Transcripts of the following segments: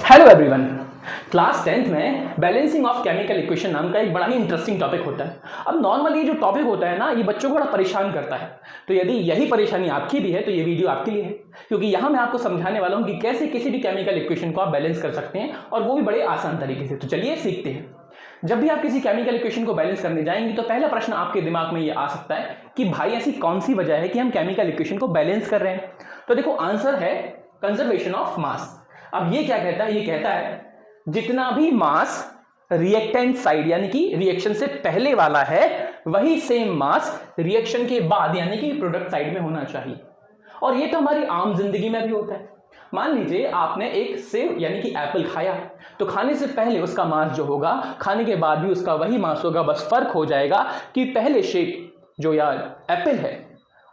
Hello everyone. Class 10th में balancing of chemical equation नाम का एक बड़ा ही इंटरेस्टिंग टॉपिक होता है। अब नॉर्मली जो टॉपिक होता है ना, ये बच्चों को बड़ा परेशान करता है। तो यदि यही परेशानी आपकी भी है तो ये वीडियो आपके लिए है, क्योंकि यहाँ मैं आपको समझाने वाला हूँ कि कैसे किसी भी केमिकल इक्वेशन को आप बैलेंस कर सकते हैं, और वो भी बड़े आसान तरीके से। तो चलिए सीखते हैं। जब भी आप किसी केमिकल इक्वेशन को बैलेंस करने जाएंगे तो पहला प्रश्न आपके दिमाग में ये आ सकता है कि भाई ऐसी कौन सी वजह है कि हम केमिकल इक्वेशन को बैलेंस कर रहे हैं। तो देखो, आंसर है कंजर्वेशन ऑफ मास। अब ये क्या कहता है? ये कहता है जितना भी मास रिएक्टेंट साइड यानी कि रिएक्शन से पहले वाला है, वही सेम मास रिएक्शन के बाद यानी कि प्रोडक्ट साइड में होना चाहिए। और ये तो हमारी आम जिंदगी में भी होता है। मान लीजिए आपने एक सेब यानी कि एप्पल खाया, तो खाने से पहले उसका मास जो होगा, खाने के बाद भी उसका वही मास होगा। बस फर्क हो जाएगा कि पहले शेप जो या एप्पल है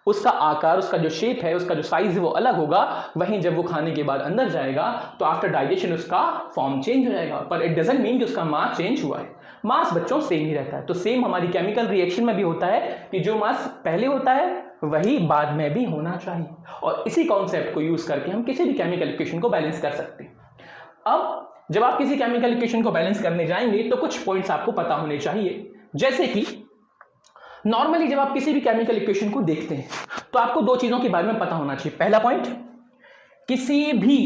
उसका आकार, उसका जो शेप है, उसका जो साइज है वो अलग होगा। वहीं जब वो खाने के बाद अंदर जाएगा तो आफ्टर डाइजेशन उसका फॉर्म चेंज हो जाएगा, पर इट डजंट मीन कि उसका मास चेंज हुआ है। मास बच्चों सेम ही रहता है। तो सेम हमारी केमिकल रिएक्शन में भी होता है कि जो मास पहले होता है वही बाद में भी होना चाहिए। और इसी कॉन्सेप्ट को यूज करके हम किसी भी केमिकल इक्वेशन को बैलेंस कर सकते हैं। अब जब आप किसी केमिकल इक्वेशन को बैलेंस करने जाएंगे तो कुछ पॉइंट्स आपको पता होने चाहिए। जैसे कि नॉर्मली जब आप किसी भी केमिकल इक्वेशन को देखते हैं तो आपको दो चीजों के बारे में पता होना चाहिए। पहला पॉइंट, किसी भी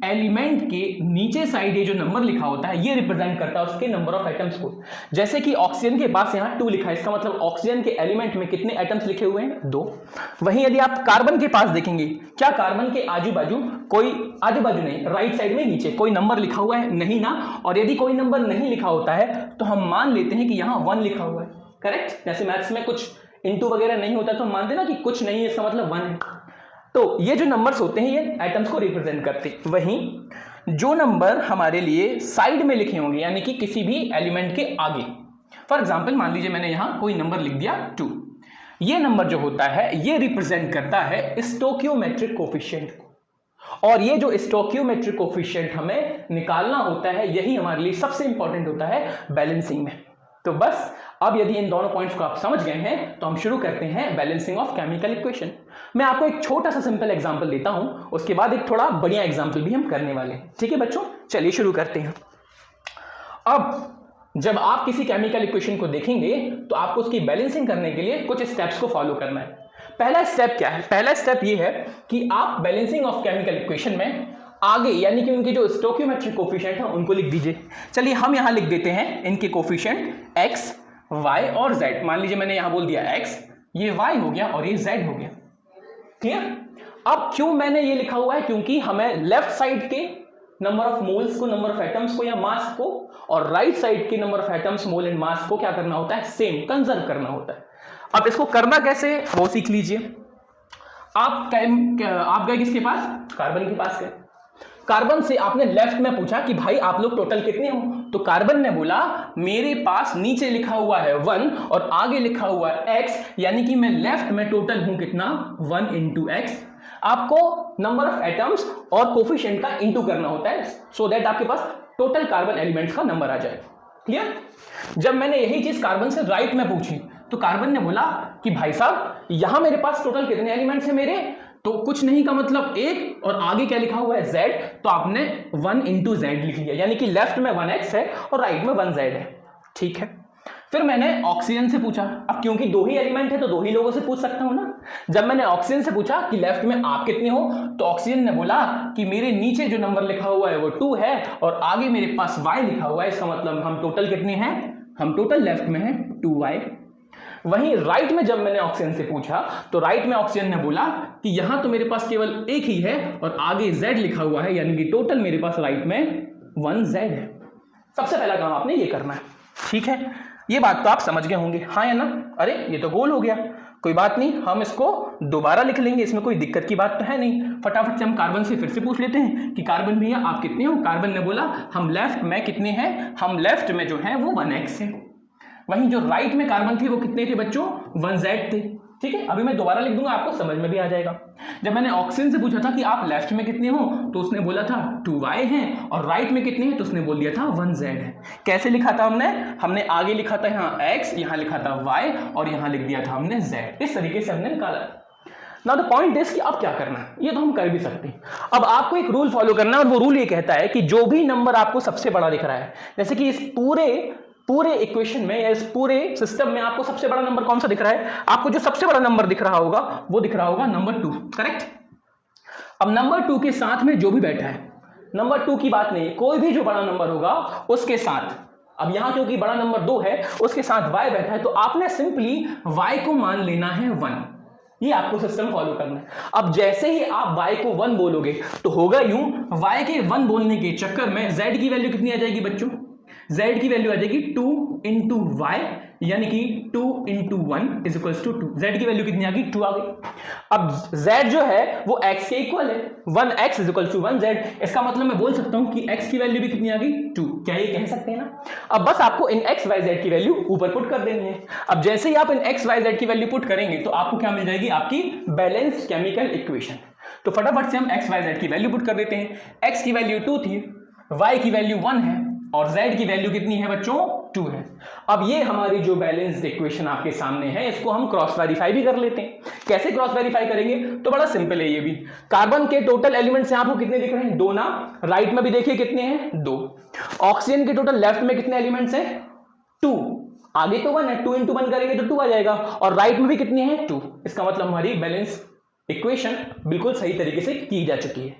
एलिमेंट के नीचे साइड ये जो नंबर लिखा होता है ये रिप्रेजेंट करता है उसके नंबर ऑफ एटम्स को। जैसे कि ऑक्सीजन के पास यहाँ 2 लिखा है, इसका मतलब ऑक्सीजन के एलिमेंट में कितने एटम्स लिखे हुए हैं? 2। वहीं यदि आप कार्बन के पास देखेंगे, क्या कार्बन के आजू बाजू कोई, आजू बाजू नहीं, राइट साइड में नीचे कोई नंबर लिखा हुआ है? नहीं ना। और यदि कोई नंबर नहीं लिखा होता है तो हम मान लेते हैं कि यहाँ 1 लिखा हुआ है। करेक्ट? जैसे मैथ्स में कुछ इंटू वगैरह नहीं होता तो हम मानते ना कि कुछ नहीं है, इसका मतलब 1 है। तो ये जो नंबर्स होते हैं ये एटम्स को रिप्रेजेंट करते हैं। वहीं जो नंबर हमारे लिए साइड में लिखे होंगे यानी कि किसी भी एलिमेंट के आगे, फॉर एग्जांपल मान लीजिए मैंने यहां कोई नंबर लिख दिया 2, ये नंबर जो होता है ये रिप्रेजेंट करता है स्टोकियोमेट्रिक कोफिशिएंट को। और ये जो स्टोकियोमेट्रिक कोफिशिएंट हमें निकालना होता है यही हमारे लिए सबसे इंपॉर्टेंट होता है बैलेंसिंग में। तो बस अब यदि इन दोनों पॉइंट्स को आप समझ गए हैं तो हम शुरू करते हैं बैलेंसिंग ऑफ केमिकल इक्वेशन। मैं आपको एक छोटा सा सिंपल एग्जांपल देता हूं, उसके बाद एक थोड़ा बढ़िया एग्जांपल भी हम करने वाले हैं। ठीक है बच्चों, चलिए शुरू करते हैं। अब जब आप किसी केमिकल इक्वेशन को देखेंगे तो आपको उसकी बैलेंसिंग करने के लिए कुछ स्टेप्स को फॉलो करना है। पहला स्टेप क्या है? पहला स्टेप ये है कि आप बैलेंसिंग ऑफ केमिकल इक्वेशन में आगे यानी कि उनके जो स्टोकियोमेट्रिक कोफिशिएंट है उनको लिख दीजिए। चलिए हम यहां लिख देते हैं इनके कोफिशिएंट x, y और z। मान लीजिए मैंने यहां बोल दिया x, ये y हो गया और ये z हो गया। क्लियर? अब क्यों मैंने ये लिखा हुआ है? क्योंकि हमें लेफ्ट साइड के नंबर ऑफ मोल्स को, नंबर ऑफ एटम्स को या मास को, और राइट साइड के number of atoms, mole and mass को क्या करना होता है? सेम कंजर्व करना होता है। अब इसको करना कैसे वो सीख लीजिए। आप गए किसके पास? कार्बन के पास गए। कार्बन से आपने लेफ्ट में पूछा कि भाई आप लोग टोटल कितने हो? तो कार्बन ने बोला मेरे पास नीचे लिखा हुआ है 1 और आगे लिखा हुआ है x, यानी कि मैं लेफ्ट में टोटल हूं कितना? 1 into x। आपको नंबर ऑफ एटम्स और कोफिशिएंट का इंटू करना होता है सो दैट आपके पास टोटल कार्बन एलिमेंट्स का नंबर आ जाए। क्लियर? जब मैंने यही चीज कार्बन से राइट में पूछी तो कार्बन ने बोला कि भाई साहब यहां मेरे पास टोटल कितने एलिमेंट्स हैं मेरे? तो कुछ नहीं का मतलब 1, और आगे क्या लिखा हुआ है? z। तो आपने 1 into z लिख लिया, यानी कि लेफ्ट में 1x है और राइट में 1z है। ठीक है। फिर मैंने ऑक्सीजन से पूछा। अब क्योंकि 2 ही एलिमेंट है तो 2 ही लोगों से पूछ सकता हूं ना। जब मैंने ऑक्सीजन से पूछा कि लेफ्ट में आप कितने हो, तो ऑक्सीजन ने बोला कि मेरे नीचे जो नंबर लिखा हुआ है वो 2 है और आगे मेरे पास y लिखा हुआ है। इसका मतलब हम टोटल कितने हैं? हम टोटल लेफ्ट में हैं 2y। वहीं राइट में जब मैंने ऑक्सीजन से पूछा तो राइट में ऑक्सीजन ने बोला कि यहां तो मेरे पास केवल 1 ही है और आगे z लिखा हुआ है, यानी कि टोटल मेरे पास राइट में 1z है। सबसे पहला काम आपने ये करना है। ठीक है, ये बात तो आप समझ गए होंगे, हाँ या ना? अरे ये तो गोल हो गया, कोई बात नहीं, हम इसको दोबारा लिख लेंगे, इसमें कोई दिक्कत की बात तो है नहीं। फटाफट से हम कार्बन से फिर से पूछ लेते हैं कि कार्बन भैया आप कितने हो? कार्बन ने बोला हम लेफ्ट में कितने हैं? हम लेफ्ट में जो है वो 1x है। वहीं जो राइट में कार्बन थे वो कितने थे बच्चों? 1z थे। ठीक है, अभी मैं दोबारा लिख दूंगा, आपको समझ में भी आ जाएगा। जब मैंने ऑक्सीजन से पूछा था कि आप लेफ्ट में कितने हो, तो उसने बोला था 2y हैं, और राइट में कितने हैं तो उसने बोल दिया था 1z है। कैसे लिखा था हमने आगे लिखा था यहाँ x, यहाँ लिखा था y और यहाँ लिख दिया था हमने z। इस तरीके से हमने निकाला। नाउ द पॉइंट इज कि अब क्या करना है, ये तो हम कर भी सकते हैं। अब आपको एक रूल फॉलो करना है और वो रूल ये कहता है कि जो भी नंबर आपको सबसे बड़ा दिख रहा है, जैसे कि इस पूरे इक्वेशन में या इस पूरे सिस्टम में आपको सबसे बड़ा नंबर कौन सा दिख रहा है, आपको जो सबसे बड़ा नंबर दिख रहा होगा वो दिख रहा होगा नंबर 2, करेक्ट। अब नंबर 2 के साथ में जो भी बैठा है, नंबर 2 की बात नहीं, कोई भी जो बड़ा नंबर होगा उसके साथ, अब यहां क्योंकि बड़ा नंबर 2 है उसके साथ y बैठा है, तो आपने सिंपली y को मान लेना है 1। ये आपको सिस्टम फॉलो करना है। अब जैसे ही आप y को 1 बोलोगे तो होगा यूं, y के 1 बोलने के चक्कर में z की वैल्यू कितनी आ जाएगी बच्चों, z की वैल्यू आ जाएगी 2 इंटू वाई, यानी कि 2 into 1 is equals to 2। z की वैल्यू कितनी आ गई, 2 आ गई। अब z जो है वो x के इक्वल है, 1x is equal to 1z। इसका मतलब मैं बोल सकता हूं कि x की वैल्यू भी कितनी आ गई, 2। क्या ये कह सकते हैं ना। अब बस आपको इन x y z की वैल्यू ऊपर पुट कर देनी है। अब जैसे ही आप इन x y z की वैल्यू पुट करेंगे तो आपको क्या मिल जाएगी, आपकी बैलेंस्ड केमिकल इक्वेशन। तो फटाफट से हम x y z की वैल्यू पुट कर देते हैं। x की वैल्यू 2 थी, y की वैल्यू 1 है और z की वैल्यू कितनी है बच्चों, 2 है। अब ये हमारी जो बैलेंस्ड इक्वेशन आपके सामने है, इसको हम क्रॉस वेरीफाई भी कर लेते हैं। कैसे क्रॉस वेरीफाई करेंगे, तो बड़ा सिंपल है ये भी। कार्बन के टोटल एलिमेंट्स आपको कितने दिख रहे हैं, 2 ना। राइट में भी देखिए कितने हैं, 2। ऑक्सीजन के टोटल लेफ्ट में कितने एलिमेंट्स हैं, 2। आगे तो 1 है, 2 इंटू 1 करेंगे तो 2 आ जाएगा, और राइट में भी कितने हैं, 2। इसका मतलब हमारी बैलेंस इक्वेशन बिल्कुल सही तरीके से की जा चुकी है।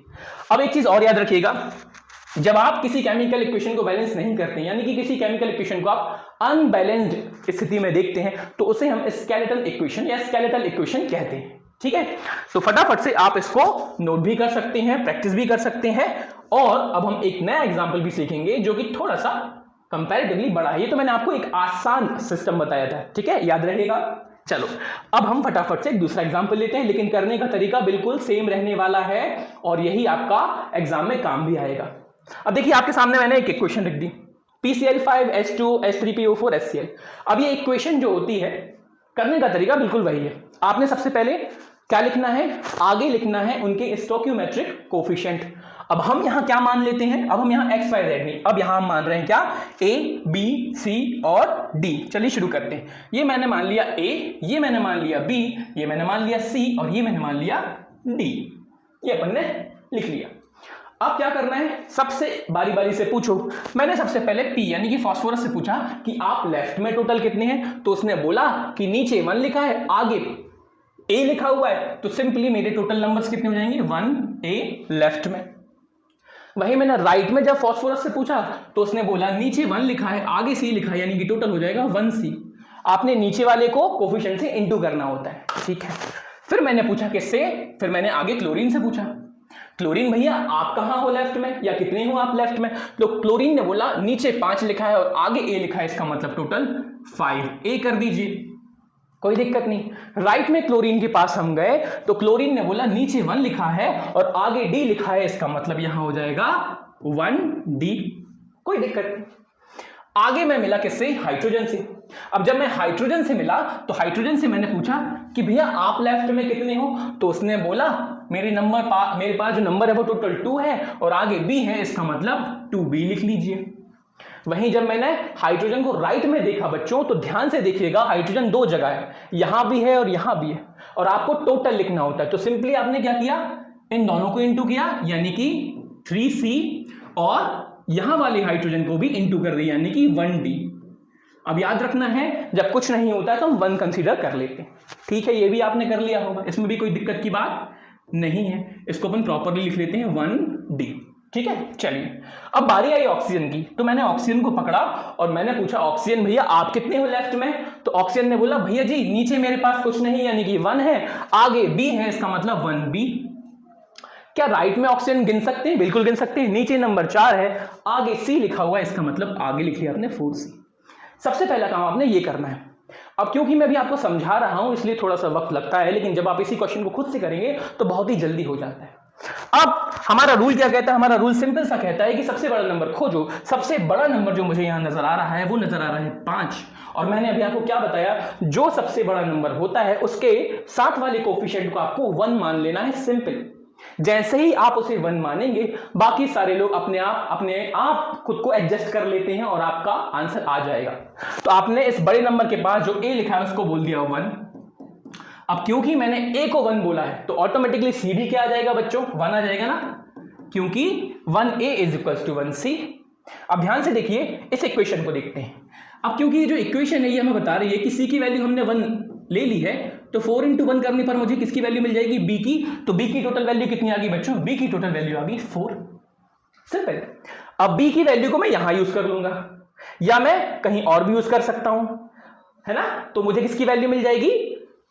अब एक चीज और याद रखिएगा, जब आप किसी केमिकल इक्वेशन को बैलेंस नहीं करते, यानी कि किसी केमिकल इक्वेशन को आप अनबैलेंस्ड स्थिति में देखते हैं, तो उसे हम स्केलेटल इक्वेशन या स्केलेटल इक्वेशन कहते हैं। ठीक है, तो फटाफट से आप इसको नोट भी कर सकते हैं, प्रैक्टिस भी कर सकते हैं। और अब हम एक नया एग्जांपल भी सीखेंगे जो कि थोड़ा सा कंपैरेटिवली बड़ा है। ये तो मैंने आपको एक आसान सिस्टम बताया था, ठीक है, याद रहेगा। चलो अब हम फटाफट से एक दूसरा एग्जांपल लेते हैं, लेकिन करने का तरीका बिल्कुल सेम रहने वाला है और यही आपका एग्जाम में काम भी आएगा। अब देखिए आपके सामने मैंने एक इक्वेशन रख दी, PCl5H2H3PO4HCl। अब ये इक्वेशन जो होती है, करने का तरीका बिल्कुल वही है। आपने सबसे पहले क्या लिखना है, आगे लिखना है उनके स्टोइकियोमेट्रिक कोफिशिएंट। अब हम यहां क्या मान लेते हैं, अब हम यहां x y z नहीं, अब यहां हम मान रहे हैं क्या, A B C और D। चलिए शुरू करते हैं। ये मैंने मान लिया A, ये मैंने मान लिया B, ये मैंने मान लिया C और ये मैंने मान लिया D। ये अपन ने लिख लिया। अब क्या करना है, सबसे बारी बारी से पूछो। मैंने सबसे पहले P यानी कि फास्फोरस से पूछा कि आप लेफ्ट में टोटल कितने हैं, तो उसने बोला कि नीचे 1 लिखा है, आगे A लिखा हुआ है, तो सिंपली मेरे टोटल नंबर्स कितने हो जाएंगे, 1A लेफ्ट में। वही मैंने राइट में जब फास्फोरस से पूछा तो उसने बोला नीचे 1 लिखा है, आगे C लिखा है, यानी कि टोटल हो जाएगा 1C। आपने नीचे वाले को कोफिशिएंट से इनटू करना होता है, ठीक है। फिर मैंने पूछा किससे, फिर मैंने आगे क्लोरीन से पूछा, क्लोरीन भैया आप कहां हो लेफ्ट में, या कितने हो आप लेफ्ट में। तो क्लोरीन ने बोला नीचे 5 लिखा है और आगे A लिखा है, इसका मतलब टोटल 5A कर दीजिए, कोई दिक्कत नहीं। राइट में क्लोरीन के पास हम गए तो क्लोरीन ने बोला नीचे 1 लिखा है और आगे D लिखा है, इसका मतलब यहां हो जाएगा 1D, कोई दिक्कत नहीं। आगे मैं मिला किससे, हाइड्रोजन से। अब जब मैं हाइड्रोजन से मिला तो हाइड्रोजन से मैंने पूछा कि भैया आप लेफ्ट में कितने हो, तो उसने बोला मेरे पास जो नंबर है वो टोटल 2 है और आगे B है, इसका मतलब 2B लिख लीजिए। वहीं जब मैंने हाइड्रोजन को राइट में देखा बच्चों, तो ध्यान से देखिएगा, हाइड्रोजन 2 जगह है, यहां भी है और यहां भी है, और आपको टोटल लिखना होता है। तो सिंपली आपने क्या किया, इन दोनों को इंटू किया, यानी कि 3C, और यहां वाले हाइड्रोजन को भी इंटू कर दिया, यानी कि 1D। अब याद रखना है, जब कुछ नहीं होता है तो हम 1 कंसीडर कर लेते हैं, ठीक है। ये भी आपने कर लिया होगा, इसमें भी कोई दिक्कत की बात नहीं है। इसको अपन प्रॉपरली लिख लेते हैं 1D, ठीक है। चलिए अब बारी आई ऑक्सीजन की, तो मैंने ऑक्सीजन को पकड़ा और मैंने पूछा ऑक्सीजन भैया आप कितने हो लेफ्ट में, तो ऑक्सीजन ने बोला भैया जी नीचे मेरे पास कुछ नहीं, यानी कि 1 है, आगे B है, इसका मतलब 1B। क्या राइट में ऑक्सीजन गिन सकते हैं, बिल्कुल गिन सकते हैं। नीचे नंबर 4 है, आगे C लिखा हुआ है, इसका मतलब आगे लिख लिया आपने 4C। सबसे पहला काम आपने ये करना है। अब क्योंकि मैं भी आपको समझा रहा हूं इसलिए थोड़ा सा वक्त लगता है, लेकिन जब आप इसी क्वेश्चन को खुद से करेंगे तो बहुत ही जल्दी हो जाता है। अब हमारा रूल क्या कहता है, हमारा रूल सिंपल सा कहता है कि सबसे बड़ा नंबर खोजो। सबसे बड़ा नंबर जो मुझे यहां नजर आ रहा है वो नजर आ रहा है 5, और मैंने अभी आपको क्या बताया, जो सबसे बड़ा नंबर होता है उसके साथ वाले कोफिशिएंट को आपको 1 मान लेना है, सिंपल। जैसे ही आप उसे 1 मानेंगे, बाकी सारे लोग अपने आप खुद को एडजस्ट कर लेते हैं और आपका आंसर आ जाएगा। तो आपने इस बड़े नंबर के पास जो A लिखा है उसको बोल दिया 1, अब क्योंकि मैंने A को 1 बोला है तो ऑटोमेटिकली C भी क्या आ जाएगा बच्चों, 1 आ जाएगा ना, क्योंकि 1A is equals to 1C। अब ध्यान से देखिए इस इक्वेशन को देखते हैं। अब क्योंकि ये जो इक्वेशन है ये हमें बता रही है कि C की वैल्यू हमने 1 ले ली है, तो 4 इंटू 1 करने पर मुझे किसकी वैल्यू मिल जाएगी, B की। तो B की टोटल वैल्यू कितनी आ गई बच्चों, B की टोटल वैल्यू आ गई 4। सिंपल। अब B की वैल्यू को मैं यहां यूज कर लूंगा या मैं कहीं और भी यूज कर सकता हूं, है ना। तो मुझे किसकी वैल्यू मिल जाएगी,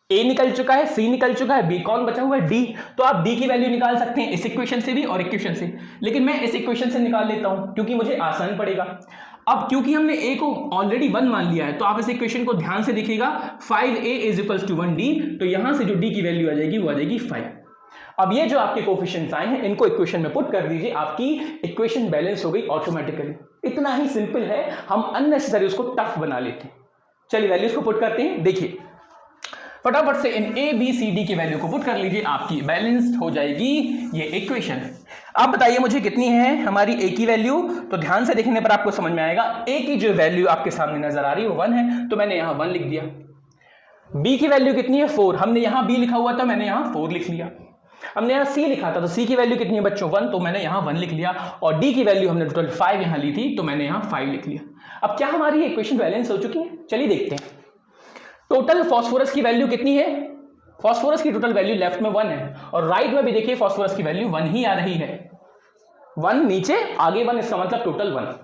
A निकल चुका है, C निकल चुका है, B कौन बचा हुआ है, D। तो आप D की वैल्यू निकाल सकते हैं इस इक्वेशन से भी और इक्वेशन से, लेकिन मैं इस इक्वेशन से निकाल लेता हूं क्योंकि मुझे आसान पड़ेगा। अब क्योंकि हमने A को ऑलरेडी 1 मान लिया है तो आप इस इक्वेशन को ध्यान से देखिएगा, 5A is equals to 1D, तो यहां से जो D की वैल्यू आ जाएगी वो आ जाएगी 5। अब ये जो आपके कोफिशिएंट्स आए हैं इनको इक्वेशन में पुट कर दीजिए, आपकी इक्वेशन बैलेंस हो गई ऑटोमेटिकली। इतना ही सिंपल है, हम अननेसेसरी उसको टफ बना लेते हैं। चलिए वैल्यूज को पुट करते हैं, देखिए फटाफट से इन A B C D की वैल्यू को पुट कर लीजिए, आपकी बैलेंस्ड हो जाएगी ये इक्वेशन। आप बताइए मुझे कितनी है हमारी A की वैल्यू, तो ध्यान से देखने पर आपको समझ में आएगा A की जो वैल्यू आपके सामने नजर आ रही है वो 1 है, तो मैंने यहां 1 लिख दिया। B की वैल्यू कितनी है 4, हमने यहां B लिखा हुआ था, मैंने यहां 4 लिख लिया। हमने यहां C लिखा था तो C की वैल्यू कितनी है बच्चों 1, तो मैंने यहां 1 लिख लिया। और D की वैल्यू हमने टोटल 5 यहां ली थी तो मैंने यहां 5 लिख लिया। अब क्या हमारी इक्वेशन बैलेंस हो चुकी है, चलिए देखते हैं। टोटल फास्फोरस की वैल्यू कितनी है, फास्फोरस की टोटल वैल्यू लेफ्ट में 1 है और राइट में भी देखिए फास्फोरस की वैल्यू 1 ही आ रही है, 1 नीचे आगे 1, इसका मतलब टोटल 1।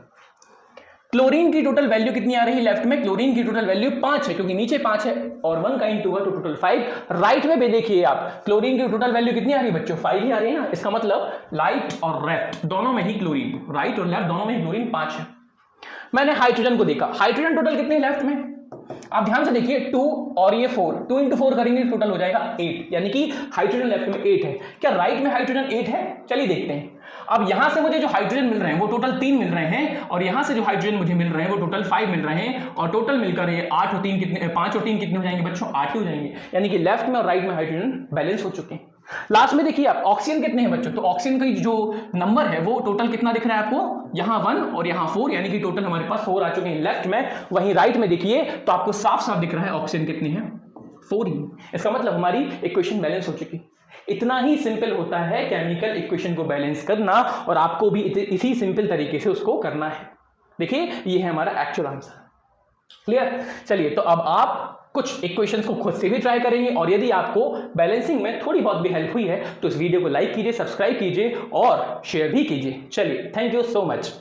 क्लोरीन की टोटल वैल्यू कितनी आ रही है लेफ्ट में, क्लोरीन की टोटल वैल्यू 5 है क्योंकि नीचे 5 है और 1 का इंटू है तो टोटल 5। राइट में भी देखिए आप क्लोरीन की टोटल वैल्यू कितनी आ रही है बच्चों, 5 ही आ रही है ना, इसका मतलब राइट और लेफ्ट दोनों में ही क्लोरीन, राइट और लेफ्ट दोनों में ही क्लोरीन 5 है। मैंने हाइड्रोजन को देखा, हाइड्रोजन टोटल कितने लेफ्ट में, आप ध्यान से देखिए 2 और ये 4, 2 इंटू 4 करेंगे टोटल हो जाएगा 8, यानी कि हाइड्रोजन लेफ्ट में 8 है। क्या राइट में हाइड्रोजन 8 है, चलिए देखते हैं। अब यहां से मुझे जो हाइड्रोजन मिल रहे हैं वो टोटल 3 मिल रहे हैं और यहां से जो हाइड्रोजन मुझे मिल रहे हैं वो टोटल 5 मिल रहे हैं और टोटल मिलकर ये 8 और 3 कितने, 5 और 3 कितने हो जाएंगे बच्चों, 8 हो जाएंगे। यानी कि लेफ्ट में और राइट में हाइड्रोजन बैलेंस हो चुके हैं। लास्ट में देखिए आप ऑक्सीजन कितने हैं बच्चों, तो ऑक्सीजन का जो नंबर है वो टोटल कितना दिख रहा है आपको, यहां 1 और यहां 4, यानी कि टोटल हमारे पास 4 आ चुके हैं लेफ्ट में। वहीं राइट में देखिए तो आपको साफ साफ दिख रहा है ऑक्सीजन कितनी है, 4 ही। इसका मतलब हमारी इक्वेशन बैलेंस हो चुकी। इतना ही सिंपल होता है केमिकल इक्वेशन को बैलेंस करना और आपको भी इसी सिंपल तरीके से उसको करना है। देखिए ये है हमारा एक्चुअल आंसर, क्लियर। चलिए तो अब आप कुछ इक्वेशंस को खुद से भी ट्राई करेंगे और यदि आपको बैलेंसिंग में थोड़ी बहुत भी हेल्प हुई है तो इस वीडियो को लाइक कीजिए, सब्सक्राइब कीजिए और शेयर भी कीजिए। चलिए थैंक यू सो मच।